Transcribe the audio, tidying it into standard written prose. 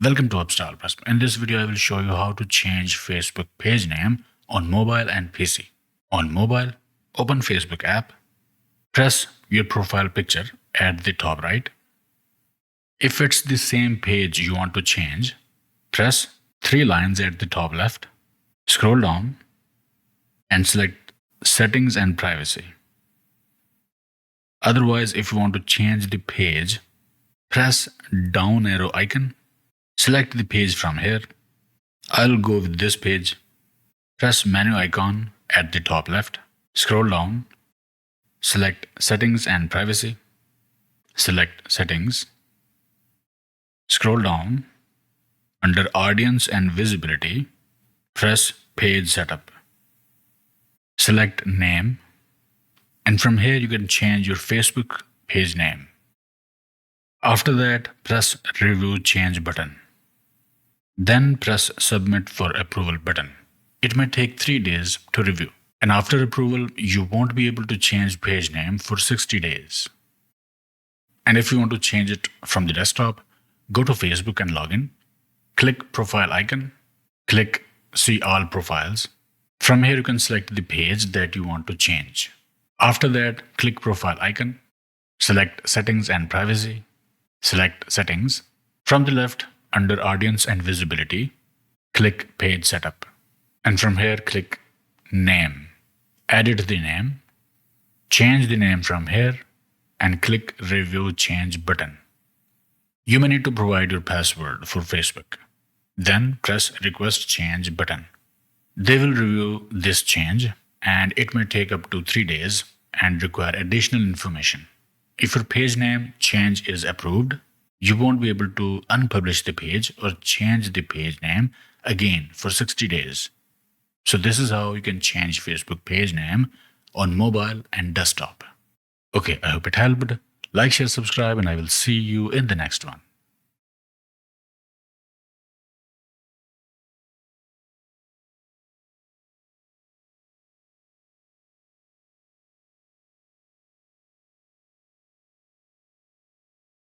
Welcome to Upstyle Plus. In this video, I will show you how to change Facebook page name on mobile and PC. On mobile, open Facebook app, press your profile picture at the top right. If it's the same page you want to change, press three lines at the top left, scroll down and select Settings and Privacy. Otherwise, if you want to change the page, press down arrow icon, select the page from here. I'll go with this page. Press menu icon at the top left, scroll down, select Settings and Privacy, select Settings, scroll down, under Audience and Visibility, press Page Setup, select Name, and from here you can change your Facebook page name. After that, press Review Change button. Then press Submit for Approval button. It may take 3 days to review. And after approval, you won't be able to change page name for 60 days. And if you want to change it from the desktop, go to Facebook and log in. Click Profile icon. Click See All Profiles. From here, you can select the page that you want to change. After that, click Profile icon. Select Settings and Privacy. Select Settings. From the left, under Audience and Visibility, click Page Setup. And from here, click Name. Edit the name. Change the name from here and click Review Change button. You may need to provide your password for Facebook. Then press Request Change button. They will review this change and it may take up to 3 days and require additional information. If your page name change is approved, you won't be able to unpublish the page or change the page name again for 60 days. So this is how you can change Facebook page name on mobile and desktop. Okay, I hope it helped. Like, share, subscribe, and I will see you in the next one.